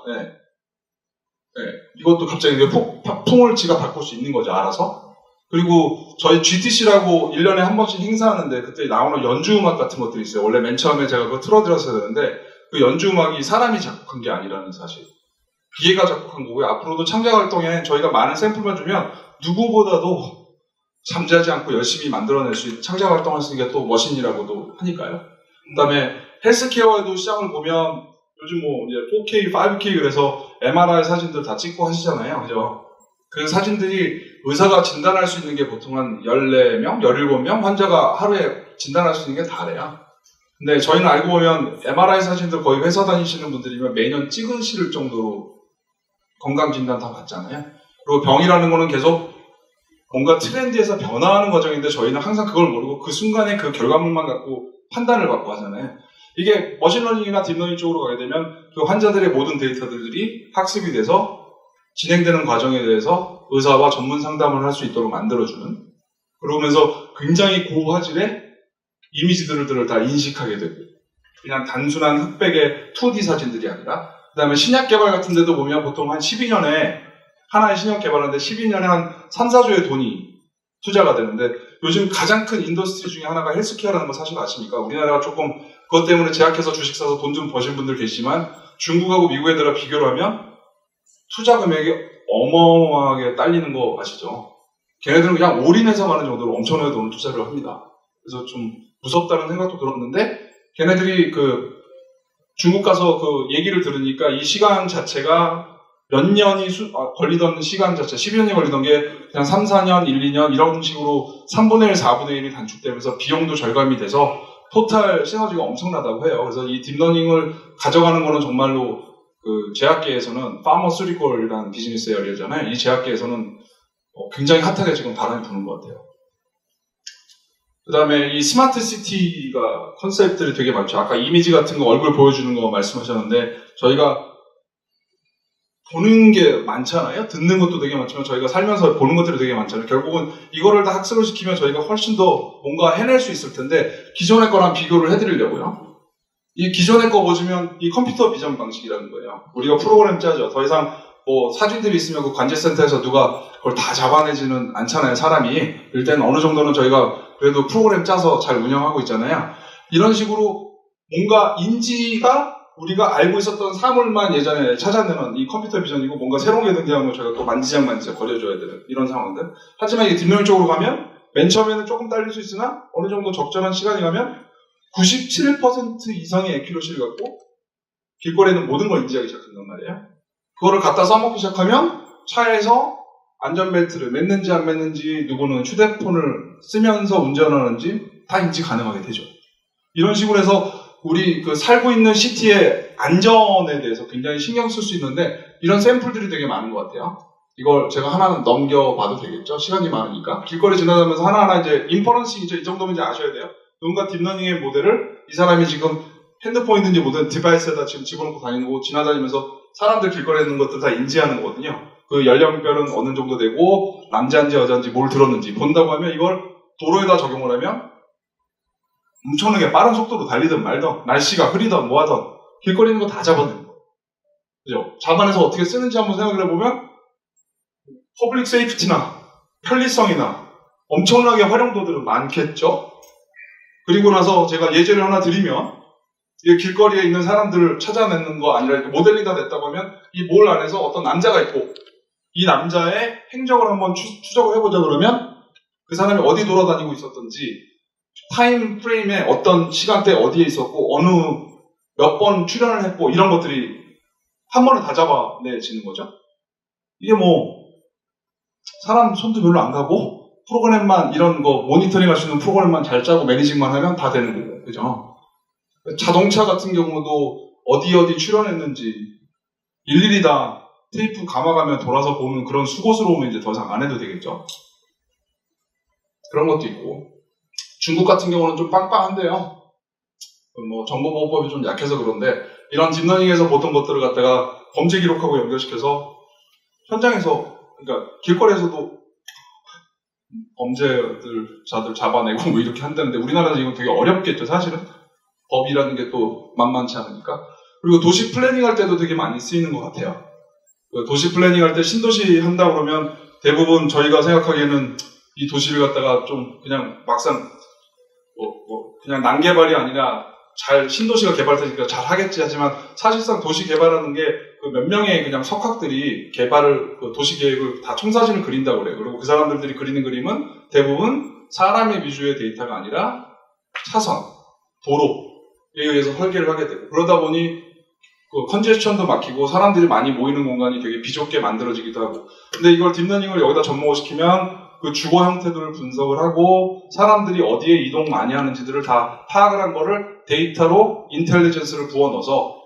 이것도 갑자기 풍을 지가 바꿀 수 있는 거죠. 알아서. 그리고 저희 GTC라고 1년에 한 번씩 행사하는데 그때 나오는 연주음악 같은 것들이 있어요. 원래 맨 처음에 제가 그거 틀어드렸어야 되는데 그 연주음악이 사람이 작곡한 게 아니라는 사실. 기계가 작곡한 거고요. 앞으로도 창작 활동에 저희가 많은 샘플만 주면 누구보다도 잠자지 않고 열심히 만들어낼 수 있는 창작 활동할 수 있는 게 또 머신이라고도 하니까요. 그 다음에 헬스케어에도 시장을 보면 요즘 뭐 이제 4K, 5K 그래서 MRI 사진들 다 찍고 하시잖아요. 그죠? 그 사진들이 의사가 진단할 수 있는 게 보통 한 14명, 17명 환자가 하루에 진단할 수 있는 게 다래요. 근데 저희는 알고 보면 MRI 사진들 거의 회사 다니시는 분들이면 매년 찍으실 정도로 건강진단 다 받잖아요. 그리고 병이라는 거는 계속 뭔가 트렌드에서 변화하는 과정인데 저희는 항상 그걸 모르고 그 순간에 그 결과물만 갖고 판단을 받고 하잖아요. 이게 머신러닝이나 딥러닝 쪽으로 가게 되면 그 환자들의 모든 데이터들이 학습이 돼서 진행되는 과정에 대해서 의사와 전문 상담을 할 수 있도록 만들어주는, 그러면서 굉장히 고화질의 이미지들을 다 인식하게 되고, 그냥 단순한 흑백의 2D 사진들이 아니라, 그 다음에 신약 개발 같은 데도 보면 보통 한 12년에 하나의 신약 개발하는데 12년에 한 3, 4조의 돈이 투자가 되는데, 요즘 가장 큰 인더스트리 중에 하나가 헬스케어라는 거 사실 아십니까? 우리나라가 조금 그것 때문에 제약해서 주식 사서 돈 좀 버신 분들 계시지만 중국하고 미국 애들과 비교를 하면 투자 금액이 어마어마하게 딸리는 거 아시죠? 걔네들은 그냥 올인해서 가는 정도로 엄청나게 돈을 투자를 합니다. 그래서 좀 무섭다는 생각도 들었는데, 걔네들이 그 중국 가서 그 얘기를 들으니까 이 시간 자체가 몇 년이 걸리던 시간 자체, 12년이 걸리던 게 그냥 3, 4년, 1, 2년 이런 식으로 3분의 1, 4분의 1이 단축되면서 비용도 절감이 돼서 토탈 시너지가 엄청나다고 해요. 그래서 이 딥러닝을 가져가는 거는 정말로 그 제약계에서는 파머스리컬이라는 비즈니스 에어리어잖아요. 이 제약계에서는 굉장히 핫하게 지금 바람이 부는 것 같아요. 그 다음에 이 스마트 시티가 컨셉들이 되게 많죠. 아까 이미지 같은 거 얼굴 보여주는 거 말씀하셨는데, 저희가 보는 게 많잖아요. 듣는 것도 되게 많지만 저희가 살면서 보는 것들이 되게 많잖아요. 결국은 이거를 다 학습을 시키면 저희가 훨씬 더 뭔가 해낼 수 있을 텐데, 기존의 거랑 비교를 해드리려고요. 이 기존의 거 보시면 이 컴퓨터 비전 방식이라는 거예요. 우리가 프로그램 짜죠. 더 이상 뭐 사진들이 있으면 그 관제센터에서 누가 그걸 다 잡아내지는 않잖아요, 사람이. 일단 어느 정도는 저희가 그래도 프로그램 짜서 잘 운영하고 있잖아요. 이런 식으로 뭔가 인지가 우리가 알고 있었던 사물만 예전에 찾아내는 이 컴퓨터 비전이고, 뭔가 새로운 게 등장하면 저희가 또 만지작 거려줘야 되는 이런 상황들. 하지만 이게 딥러닝 쪽으로 가면 맨 처음에는 조금 딸릴 수 있으나 어느 정도 적절한 시간이 가면 97% 이상의 애큐러시를 갖고 길거리에는 모든 걸 인지하기 시작한단 말이에요. 그거를 갖다 써먹기 시작하면 차에서 안전벨트를 맸는지 안 맸는지, 누구는 휴대폰을 쓰면서 운전하는지 다 인지 가능하게 되죠. 이런 식으로 해서 우리 그 살고 있는 시티의 안전에 대해서 굉장히 신경 쓸 수 있는데, 이런 샘플들이 되게 많은 것 같아요. 이걸 제가 하나는 넘겨봐도 되겠죠? 시간이 많으니까. 길거리 지나가면서 하나하나 이제 인퍼런싱이죠. 이 정도면 이제 아셔야 돼요. 누군가 딥러닝의 모델을 이 사람이 지금 핸드폰이든지 모든 디바이스에다 지금 집어넣고 다니고 지나다니면서 사람들 길거리에 있는 것들 다 인지하는 거거든요. 그 연령별은 어느 정도 되고 남자인지 여자인지 뭘 들었는지 본다고 하면 이걸 도로에다 적용을 하면 엄청나게 빠른 속도로 달리든 말든, 날씨가 흐리든 뭐하든 길거리 있는 거 다 잡아내는 거예요. 그죠? 잡아내서 어떻게 쓰는지 한번 생각을 해보면 퍼블릭 세이프티나 편리성이나 엄청나게 활용도들은 많겠죠? 그리고 나서 제가 예제를 하나 드리면, 이 길거리에 있는 사람들을 찾아내는 거 아니라 이렇게 모델링 다 됐다고 하면 이 몰 안에서 어떤 남자가 있고, 이 남자의 행적을 한번 추적을 해보자 그러면 그 사람이 어디 돌아다니고 있었던지, 타임 프레임에 어떤 시간대 어디에 있었고 어느 몇 번 출연을 했고, 이런 것들이 한 번에 다 잡아내지는 거죠. 이게 뭐 사람 손도 별로 안 가고 프로그램만, 이런 거 모니터링 할 수 있는 프로그램만 잘 짜고 매니징만 하면 다 되는 거고, 그죠? 자동차 같은 경우도 어디 출연했는지 일일이 다 테이프 감아가며 돌아서 보는 그런 수고스러움은 이제 더 이상 안 해도 되겠죠. 그런 것도 있고, 중국 같은 경우는 좀 빵빵한데요. 뭐 정보보호법이 좀 약해서 그런데, 이런 딥러닝에서 보통 것들을 갖다가 범죄 기록하고 연결시켜서 현장에서, 그러니까 길거리에서도 범죄자들 잡아내고 뭐 이렇게 한다는데, 우리나라는 이건 되게 어렵겠죠, 사실은. 법이라는 게 또 만만치 않으니까. 그리고 도시 플래닝 할 때도 되게 많이 쓰이는 것 같아요. 도시 플래닝 할 때 신도시 한다 그러면 대부분 저희가 생각하기에는 이 도시를 갖다가 좀 그냥 막상 그냥 난개발이 아니라 신도시가 개발되니까 잘 하겠지 하지만, 사실상 도시 개발하는 게 그 몇 명의 그냥 석학들이 그 도시 계획을 다 청사진을 그린다고 그래요. 그리고 그 사람들이 그리는 그림은 대부분 사람의 비주의 데이터가 아니라 차선, 도로에 의해서 설계를 하게 되고, 그러다 보니 그 컨제스천도 막히고 사람들이 많이 모이는 공간이 되게 비좁게 만들어지기도 하고. 근데 이걸 딥러닝을 여기다 접목을 시키면 그 주거 형태들을 분석을 하고 사람들이 어디에 이동 많이 하는지들을 다 파악을 한 거를 데이터로 인텔리전스를 부어넣어서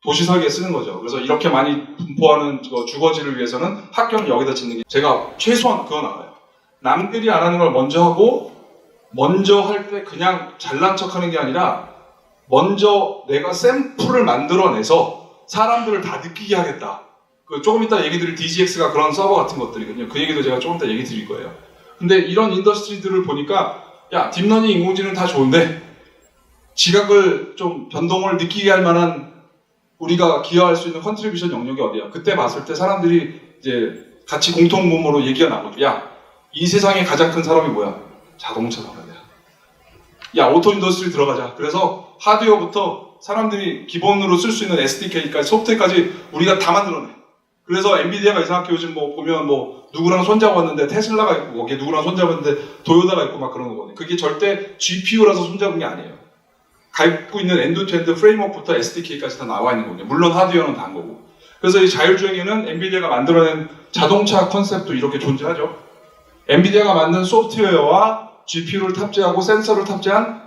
도시 설계에 쓰는 거죠. 그래서 이렇게 많이 분포하는 주거지를 위해서는 학교는 여기다 짓는 게, 제가 최소한 그건 알아요. 남들이 안 하는 걸 먼저 하고 먼저 할 때 그냥 잘난 척하는 게 아니라 먼저 내가 샘플을 만들어내서 사람들을 다 느끼게 하겠다. 조금 이따 얘기 드릴 DGX가 그런 서버 같은 것들이거든요. 그 얘기도 제가 조금 이따 얘기 드릴 거예요. 근데 이런 인더스트리들을 보니까 야, 딥러닝, 인공지능 다 좋은데 지각을 좀 변동을 느끼게 할 만한 우리가 기여할 수 있는 컨트리뷰션 영역이 어디야? 그때 봤을 때 사람들이 이제 같이 공통분모로 얘기가 나거든. 야, 이 세상에 가장 큰 산업이 뭐야? 자동차 산업이야. 야, 오토 인더스트리 들어가자. 그래서 하드웨어부터 사람들이 기본으로 쓸 수 있는 SDK까지 소프트웨어까지 우리가 다 만들어내. 그래서 엔비디아가 이상하게 요즘 뭐 보면 뭐 누구랑 손잡았는데 테슬라가 있고 거기에 누구랑 손잡았는데 도요타가 있고 막 그런 거거든요. 그게 절대 GPU라서 손잡은 게 아니에요. 갖고 있는 엔드-투-엔드 프레임워크부터 SDK까지 다 나와 있는 거거든요. 물론 하드웨어는 다 한 거고. 그래서 이 자율주행에는 엔비디아가 만들어낸 자동차 컨셉도 이렇게 존재하죠. 엔비디아가 만든 소프트웨어와 GPU를 탑재하고 센서를 탑재한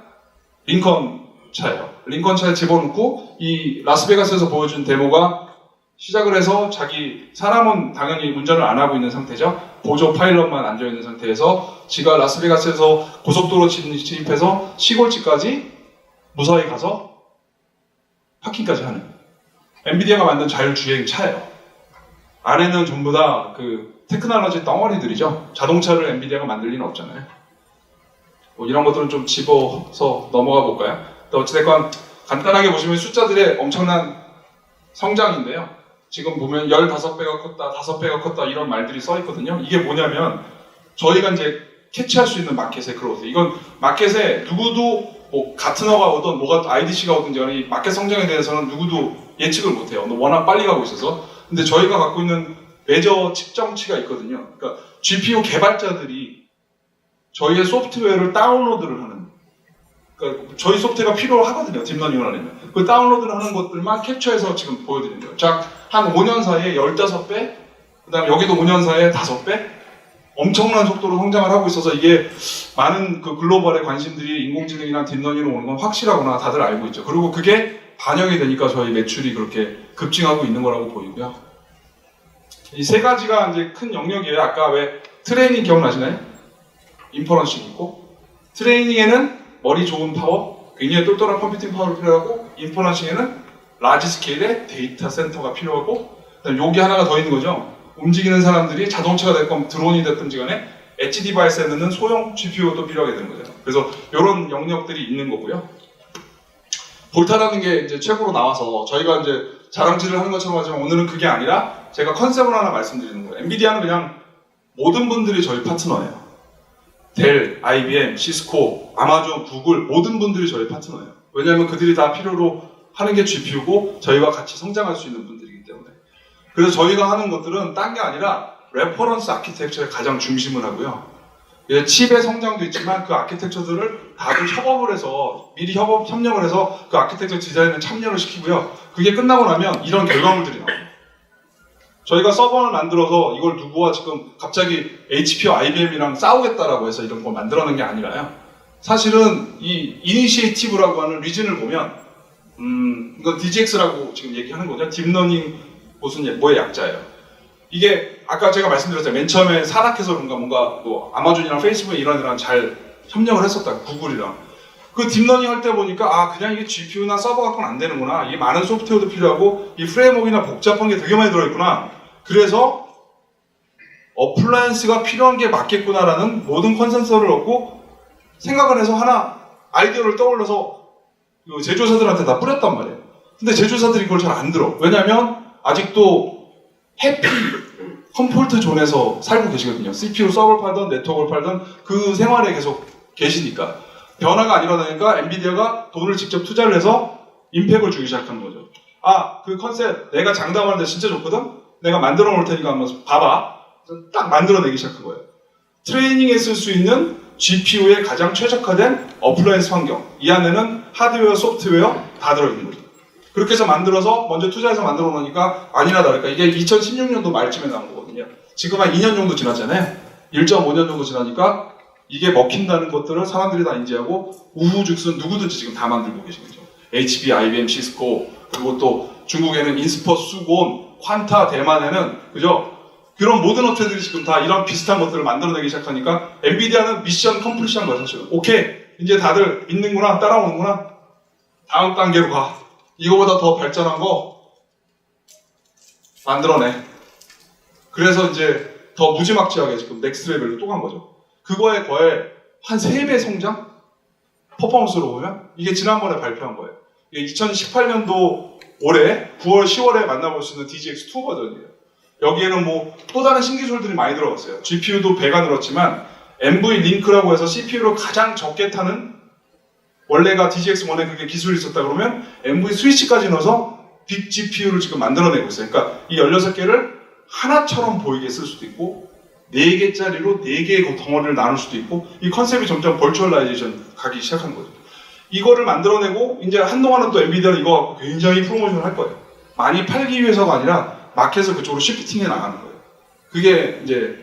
링컨 차예요. 링컨 차에 집어넣고 이 라스베가스에서 보여준 데모가 시작을 해서 자기 사람은 당연히 운전을 안 하고 있는 상태죠. 보조 파일럿만 앉아있는 상태에서 지가 라스베가스에서 고속도로 진입해서 시골집까지 무사히 가서 파킹까지 하는 엔비디아가 만든 자율주행 차예요. 안에는 전부 다 그 테크놀로지 덩어리들이죠. 자동차를 엔비디아가 만들 리는 없잖아요. 뭐 이런 것들은 좀 집어서 넘어가 볼까요? 어찌됐건 간단하게 보시면 숫자들의 엄청난 성장인데요. 지금 보면 15배가 컸다, 5배가 컸다 이런 말들이 써 있거든요. 이게 뭐냐면 저희가 이제 캐치할 수 있는 마켓의 그로스. 이건 마켓에 누구도 뭐 가트너가 오든 뭐가 IDC가 오든지 간에 이 마켓 성장에 대해서는 누구도 예측을 못해요. 워낙 빨리 가고 있어서. 근데 저희가 갖고 있는 매저 측정치가 있거든요. 그러니까 GPU 개발자들이 저희의 소프트웨어를 다운로드를 하는, 그러니까 저희 소프트웨어가 필요하거든요. 딥러닝을 하려면. 그 다운로드를 하는 것들만 캡처해서 지금 보여드리는 거예요. 자, 한 5년 사이에 15배, 그 다음에 여기도 5년 사이에 5배? 엄청난 속도로 성장을 하고 있어서 이게 많은 그 글로벌의 관심들이 인공지능이나 딥러닝으로 오는 건 확실하구나 다들 알고 있죠. 그리고 그게 반영이 되니까 저희 매출이 그렇게 급증하고 있는 거라고 보이고요. 이 세 가지가 이제 큰 영역이에요. 아까 왜 트레이닝 기억나시나요? 인퍼런싱 있고, 트레이닝에는 머리 좋은 파워, 굉장히 똘똘한 컴퓨팅 파워를 필요하고, 인퍼런싱에는 라지 스케일의 데이터 센터가 필요하고, 그다음 여기 하나가 더 있는 거죠. 움직이는 사람들이 자동차가 됐건 드론이 됐든지 간에 엣지 디바이스에 넣는 소형 GPU도 필요하게 되는 거죠. 그래서 이런 영역들이 있는 거고요. 볼타라는 게 이제 최고로 나와서 저희가 이제 자랑질을 하는 것처럼 하지만 오늘은 그게 아니라 제가 컨셉을 하나 말씀드리는 거예요. 엔비디아는 그냥 모든 분들이 저희 파트너예요. 델, IBM, 시스코, 아마존, 구글 모든 분들이 저희 파트너예요. 왜냐하면 그들이 다 필요로 하는 게 GPU고 저희와 같이 성장할 수 있는 분들이기 때문에. 그래서 저희가 하는 것들은 딴 게 아니라 레퍼런스 아키텍처에 가장 중심을 하고요. 칩의 성장도 있지만 그 아키텍처들을 다들 협업을 해서 미리 협력을 해서 그 아키텍처 디자인에 참여를 시키고요. 그게 끝나고 나면 이런 결과물들이 나와요. 저희가 서버를 만들어서 이걸 누구와 지금 갑자기 HP와 IBM이랑 싸우겠다라고 해서 이런 걸 만들어낸 게 아니라요. 사실은 이 이니시에이티브라고 하는 리즌을 보면 이건 DGX라고 지금 얘기하는 거죠. 딥러닝 뭐의 약자예요. 이게 아까 제가 말씀드렸잖아요. 맨 처음에 산악해서 그런가 뭔가 뭐 아마존이랑 페이스북 이런 잘 협력을 했었다. 구글이랑. 그 딥러닝 할 때 보니까 아 그냥 이게 GPU나 서버 갖고는 안 되는구나. 이게 많은 소프트웨어도 필요하고 이 프레임워크나 복잡한 게 되게 많이 들어있구나. 그래서 어플라이언스가 필요한 게 맞겠구나라는 모든 컨센서스를 얻고 생각을 해서 하나 아이디어를 떠올려서 제조사들한테 다 뿌렸단 말이에요. 근데 제조사들이 그걸 잘 안 들어. 왜냐면 아직도 해피 컴포트 존에서 살고 계시거든요. CPU 서버를 팔든 네트워크를 팔든 그 생활에 계속 계시니까 변화가 안 일어나니까 엔비디아가 돈을 직접 투자를 해서 임팩을 주기 시작한 거죠. 아, 그 컨셉 내가 장담하는데 진짜 좋거든? 내가 만들어 놓을 테니까 한번 봐봐. 딱 만들어내기 시작한 거예요. 트레이닝에 쓸 수 있는 GPU의 가장 최적화된 어플라이언스 환경. 이 안에는 하드웨어, 소프트웨어 다 들어있는 거죠. 그렇게 해서 만들어서 먼저 투자해서 만들어 놓으니까 아니나 다를까 이게 2016년도 말쯤에 나온 거거든요. 지금 한 2년 정도 지났잖아요. 1.5년 정도 지나니까 이게 먹힌다는 것들을 사람들이 다 인지하고 우후죽순 누구든지 지금 다 만들고 계신 거죠. HP, IBM, 시스코 그리고 또 중국에는 인스퍼, 수곤, 퀀타, 대만에는 그죠? 그런 모든 업체들이 지금 다 이런 비슷한 것들을 만들어내기 시작하니까 엔비디아는 미션 컴플리시한 거예요, 사실은. 오케이, 이제 다들 믿는구나, 따라오는구나. 다음 단계로 가. 이거보다 더 발전한 거 만들어내. 그래서 이제 더 무지막지하게 지금 넥스트 레벨로 또 간 거죠. 그거에 거의 한 3배 성장? 퍼포먼스로 보면 이게 지난번에 발표한 거예요. 이게 2018년도 올해 9월, 10월에 만나볼 수 있는 DGX2 버전이에요. 여기에는 뭐 또 다른 신기술들이 많이 들어갔어요. GPU도 배가 늘었지만 NV 링크라고 해서 CPU를 가장 적게 타는, 원래가 DGX1에 그게 기술이 있었다 그러면 NV 스위치까지 넣어서 빅 GPU를 지금 만들어내고 있어요. 그러니까 이 16개를 하나처럼 보이게 쓸 수도 있고 4개짜리로 4개의 덩어리를 나눌 수도 있고, 이 컨셉이 점점 버추얼라이제이션 가기 시작한 거죠. 이거를 만들어내고 이제 한동안은 또 엔비디아는 이거 갖고 굉장히 프로모션을 할 거예요. 많이 팔기 위해서가 아니라 마켓을 그쪽으로 시프팅해 나가는 거예요. 그게 이제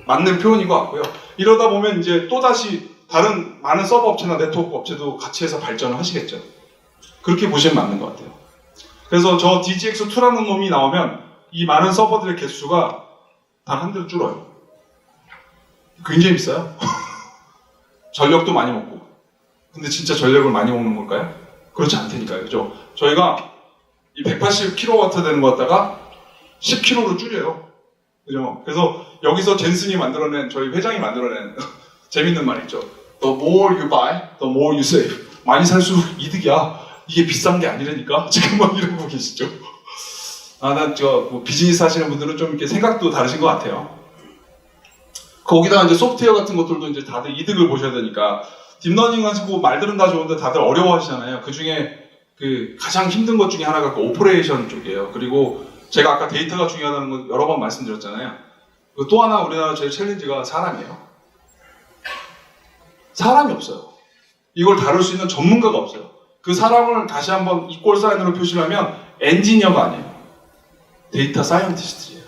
맞는 표현인 것 같고요. 이러다 보면 이제 또다시 다른 많은 서버 업체나 네트워크 업체도 같이 해서 발전을 하시겠죠. 그렇게 보시면 맞는 것 같아요. 그래서 저 DGX2라는 놈이 나오면 이 많은 서버들의 개수가 단 한 대로 줄어요. 굉장히 비싸요. 전력도 많이 먹고. 근데 진짜 전력을 많이 먹는 걸까요? 그렇지 않다니까요. 그죠? 저희가 이 180kW 되는 거 갖다가 10kg로 줄여요. 그죠? 그래서 여기서 젠슨이 만들어낸, 저희 회장이 만들어낸 재밌는 말 있죠. The more you buy, the more you save. 많이 살수록 이득이야. 이게 비싼 게 아니라니까. 지금 막 이러고 계시죠. 난 뭐 비즈니스 하시는 분들은 좀 이렇게 생각도 다르신 것 같아요. 거기다가 이제 소프트웨어 같은 것들도 이제 다들 이득을 보셔야 되니까, 딥러닝 하시고 말들은 다 좋은데 다들 어려워하시잖아요. 그 중에 그 가장 힘든 것 중에 하나가 그 오퍼레이션 쪽이에요. 그리고 제가 아까 데이터가 중요하다는 거 여러 번 말씀드렸잖아요. 또 하나 우리나라 제일 챌린지가 사람이에요. 사람이 없어요. 이걸 다룰 수 있는 전문가가 없어요. 그 사람을 다시 한번 이꼴 사인으로 표시를 하면 엔지니어가 아니에요. 데이터 사이언티스트예요.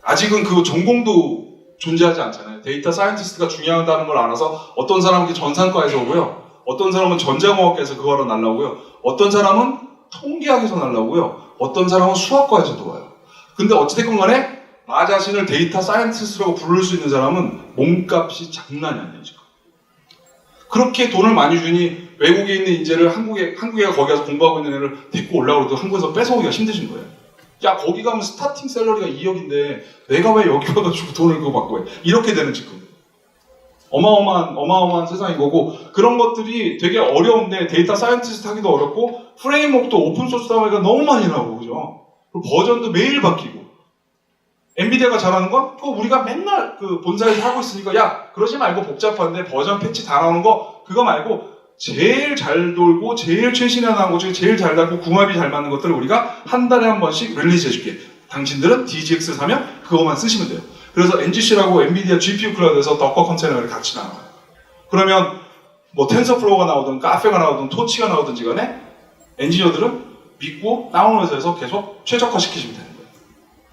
아직은 그 전공도 존재하지 않잖아요. 데이터 사이언티스트가 중요하다는 걸 알아서 어떤 사람은 전산과에서 오고요. 어떤 사람은 전자공학과에서 그거로 날라오고요. 어떤 사람은 통계학에서 날라오고요. 어떤 사람은 수학과에서도 와요. 근데 어찌됐건 간에 나 자신을 데이터 사이언티스트라고 부를 수 있는 사람은 몸값이 장난이 아니에요, 지금. 그렇게 돈을 많이 주니 외국에 있는 인재를 한국애가 거기 가서 공부하고 있는 애를 데리고 올라오려도 한국에서 뺏어오기가 힘드신 거예요. 야, 거기 가면 스타팅 샐러리가 2억인데 내가 왜 여기 와가지고 돈을 그거 받고 해? 이렇게 되는 지금. 어마어마한 세상인 거고, 그런 것들이 되게 어려운데 데이터 사이언티스트 하기도 어렵고, 프레임워크도 오픈소스 다음에가 너무 많이 나오고, 그죠? 그리고 버전도 매일 바뀌고. 엔비디아가 잘하는 건 그거 우리가 맨날 그 본사에서 하고 있으니까, 야, 그러지 말고 복잡한데 버전 패치 다 나오는 거 그거 말고 제일 잘 돌고 제일 최신에 나온 것 중에 제일 잘 달고 궁합이 잘 맞는 것들을 우리가 한 달에 한 번씩 릴리즈 해줄게. 당신들은 DGX 사면 그거만 쓰시면 돼요. 그래서 NGC라고 엔비디아 GPU 클라우드에서 더커 컨테이너를 같이 나와요. 그러면 뭐 텐서플로우가 나오든 카페가 나오든 토치가 나오든지 간에 엔지니어들은 믿고 다운로드 해서 계속 최적화시키시면 되는 거예요.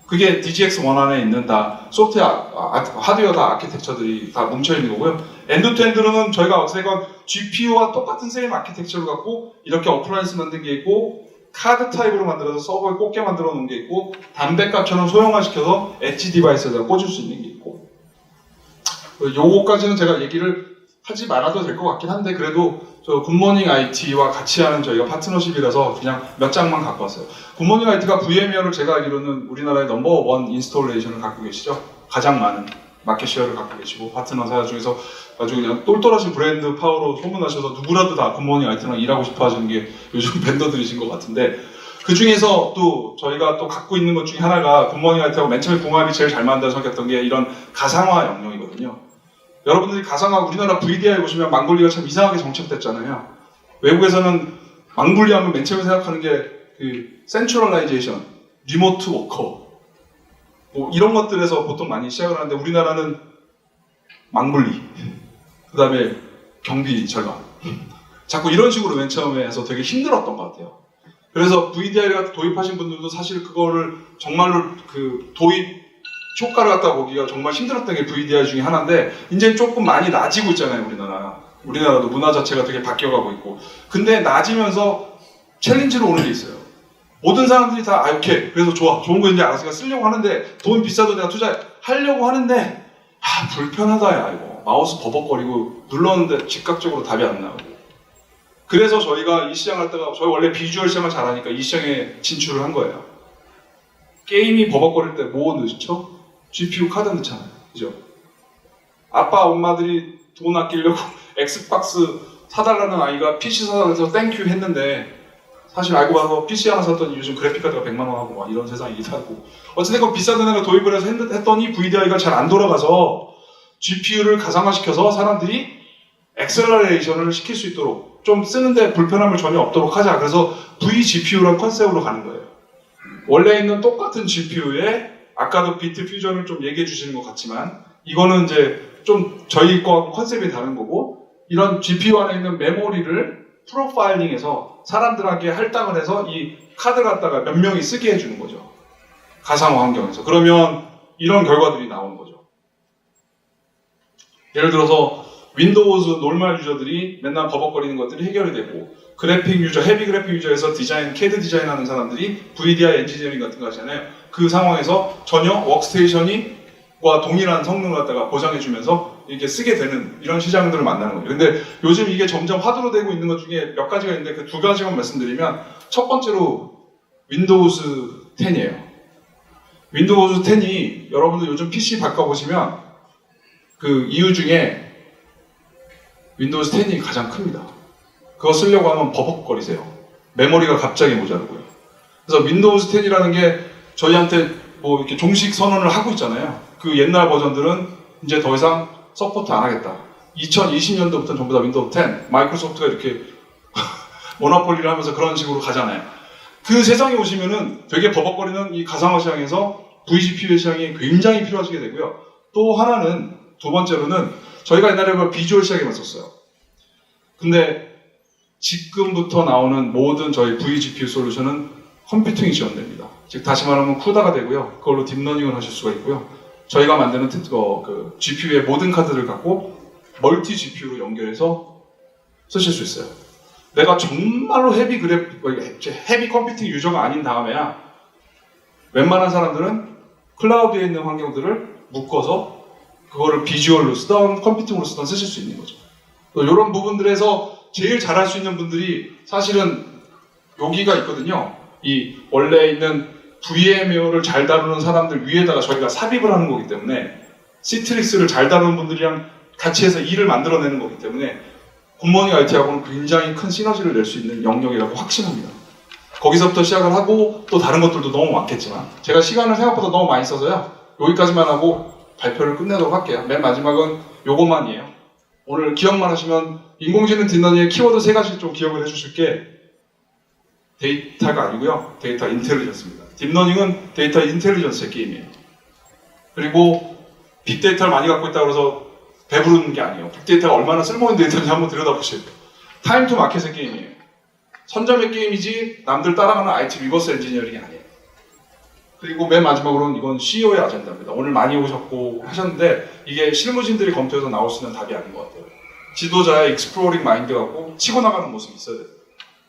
그게 DGX1 안에 있는 다 소프트웨어, 하드웨어 다 아키텍처들이 다 뭉쳐있는 거고요. 엔드-투-엔드로는 저희가 어쨌건 GPU와 똑같은 세임 아키텍처를 갖고 이렇게 어플라이언스 만든 게 있고, 카드 타입으로 만들어서 서버에 꽂게 만들어 놓은 게 있고, 담배값처럼 소형화시켜서 엣지 디바이스에다 꽂을 수 있는 게 있고, 요거까지는 제가 얘기를 하지 말아도 될 것 같긴 한데, 그래도 저 굿모닝 IT와 같이 하는 저희가 파트너십이라서 그냥 몇 장만 갖고 왔어요. 굿모닝 IT가 VMware를 제가 알기로는 우리나라의 넘버1 인스톨레이션을 갖고 계시죠. 가장 많은 마켓 쉐어를 갖고 계시고, 파트너사 중에서 아주 그냥 똘똘하신 브랜드 파워로 소문나셔서 누구라도 다 굿모닝 IT랑 일하고 싶어 하시는 게 요즘 vendor들이신 것 같은데, 그 중에서 또 저희가 또 갖고 있는 것 중에 하나가 굿모닝 IT하고 맨 처음에 궁합이 제일 잘 맞는다고 생각했던 게 이런 가상화 영역이거든요. 여러분들이 가상화, 우리나라 VDI 보시면 망굴리가 참 이상하게 정착됐잖아요. 외국에서는 망굴리 하면 맨 처음에 생각하는 게 그 센트럴라이제이션, 리모트 워커, 뭐 이런 것들에서 보통 많이 시작을 하는데, 우리나라는 망굴리, 그 다음에 경비 절감, 자꾸 이런 식으로 맨 처음에 해서 되게 힘들었던 것 같아요. 그래서 VDI를 도입하신 분들도 사실 그거를 정말로 그 도입 효과를 갖다 보기가 정말 힘들었던 게 VDI 중에 하나인데, 이제 조금 많이 나아지고 있잖아요, 우리나라도 문화 자체가 되게 바뀌어가고 있고. 근데 나아지면서 챌린지로 오는 게 있어요. 모든 사람들이 다 오케이 그래서 좋아 좋은 거 이제 알아서 내가 쓰려고 하는데 돈 비싸도 내가 투자하려고 하는데 불편하다 야 이거 마우스 버벅거리고 눌렀는데 즉각적으로 답이 안 나오고 그래서 저희가 이 시장 할 때가 저희 원래 비주얼 시장을 잘하니까 이 시장에 진출을 한 거예요. 게임이 버벅거릴 때 뭐 넣죠? GPU 카드 넣잖아요. 그죠? 아빠 엄마들이 돈 아끼려고 엑스박스 사달라는 아이가 PC 사달라고 해서 땡큐 했는데 사실 알고 봐서 PC 하나 샀더니 요즘 그래픽카드가 100만 원 하고 막 이런 세상이기도 하고 어쨌든 비싼 데다가 도입을 해서 했더니 VDI가 잘 안 돌아가서 GPU를 가상화시켜서 사람들이 엑셀러레이션을 시킬 수 있도록 좀 쓰는데 불편함을 전혀 없도록 하자. 그래서 VGPU라는 컨셉으로 가는 거예요. 원래 있는 똑같은 GPU에 아까도 비트 퓨전을 좀 얘기해 주시는 것 같지만 이거는 이제 좀 저희 거하고 컨셉이 다른 거고 이런 GPU 안에 있는 메모리를 프로파일링해서 사람들에게 할당을 해서 이 카드 갖다가 몇 명이 쓰게 해주는 거죠. 가상화 환경에서. 그러면 이런 결과들이 나오는 거죠. 예를 들어서 윈도우즈 노멀 유저들이 맨날 버벅거리는 것들이 해결이 되고 그래픽 유저, 헤비 그래픽 유저에서 디자인, CAD 디자인 하는 사람들이 VDI 엔지니어링 같은 거 하잖아요. 그 상황에서 전혀 워크스테이션과 동일한 성능을 갖다가 보장해주면서 이렇게 쓰게 되는 이런 시장들을 만나는 거죠. 근데 요즘 이게 점점 화두로 되고 있는 것 중에 몇 가지가 있는데 그 두 가지만 말씀드리면 첫 번째로 윈도우즈 10이에요. 윈도우즈 10이 여러분들 요즘 PC 바꿔보시면 그 이유 중에 윈도우즈 10이 가장 큽니다. 그거 쓰려고 하면 버벅거리세요. 메모리가 갑자기 모자르고요. 그래서 윈도우즈 10이라는 게 저희한테 뭐 이렇게 종식 선언을 하고 있잖아요. 그 옛날 버전들은 이제 더 이상 서포트 안 하겠다. 2020년도부터는 전부 다 윈도우 10, 마이크로소프트가 이렇게 모노폴리를 하면서 그런 식으로 가잖아요. 그 세상에 오시면은 되게 버벅거리는 이 가상화 시장에서 VGPU 시장이 굉장히 필요하시게 되고요. 또 하나는 두 번째로는 저희가 옛날에 그 비주얼 시장에만 썼어요. 근데 지금부터 나오는 모든 저희 VGPU 솔루션은 컴퓨팅이 지원됩니다. 즉 다시 말하면 쿠다가 되고요. 그걸로 딥러닝을 하실 수가 있고요. 저희가 만드는 그 GPU의 모든 카드를 갖고 멀티 GPU로 연결해서 쓰실 수 있어요. 내가 정말로 헤비 컴퓨팅 유저가 아닌 다음에야 웬만한 사람들은 클라우드에 있는 환경들을 묶어서 그거를 비주얼로 쓰던 컴퓨팅으로 쓰던 쓰실 수 있는 거죠. 이런 부분들에서 제일 잘할 수 있는 분들이 사실은 여기가 있거든요. 이 원래 있는 VMware를 잘 다루는 사람들 위에다가 저희가 삽입을 하는 거기 때문에 시트릭스를 잘 다루는 분들이랑 같이 해서 일을 만들어내는 거기 때문에 굿모닝 IT하고는 굉장히 큰 시너지를 낼 수 있는 영역이라고 확신합니다. 거기서부터 시작을 하고 또 다른 것들도 너무 많겠지만 제가 시간을 생각보다 너무 많이 써서요. 여기까지만 하고 발표를 끝내도록 할게요. 맨 마지막은 요것만이에요. 오늘 기억만 하시면 인공지능 딥러닝의 키워드 3가지 좀 기억을 해주실 게 데이터가 아니고요. 데이터 인텔리전스입니다. 딥러닝은 데이터 인텔리전스의 게임이에요. 그리고 빅데이터를 많이 갖고 있다고 해서 배부르는 게 아니에요. 빅데이터가 얼마나 쓸모있는 데이터인지 한번 들여다보세요. 타임 투 마켓의 게임이에요. 선점의 게임이지 남들 따라가는 IT 리버스 엔지니어링이 아니에요. 그리고 맨 마지막으로는 이건 CEO의 아젠다입니다. 오늘 많이 오셨고 하셨는데 이게 실무진들이 검토해서 나올 수 있는 답이 아닌 것 같아요. 지도자의 익스플로링 마인드 갖고 치고 나가는 모습이 있어야 돼요.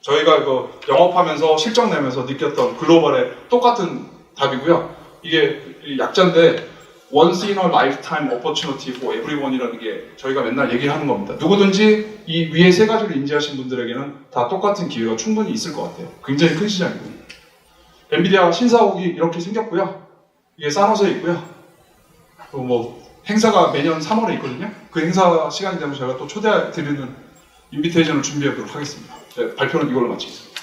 저희가 이거 영업하면서 실적 내면서 느꼈던 글로벌의 똑같은 답이고요. 이게 약자인데 Once in a lifetime opportunity for everyone이라는 게 저희가 맨날 얘기하는 겁니다. 누구든지 이 위에 3가지를 인지하신 분들에게는 다 똑같은 기회가 충분히 있을 것 같아요. 굉장히 큰 시장이고 엔비디아 신사옥이 이렇게 생겼고요. 이게 사노스에 있고요. 또 뭐 행사가 매년 3월에 있거든요. 그 행사 시간이 되면 제가 또 초대드리는 인비테이션을 준비하도록 하겠습니다. 네, 발표는 이걸로 마치겠습니다.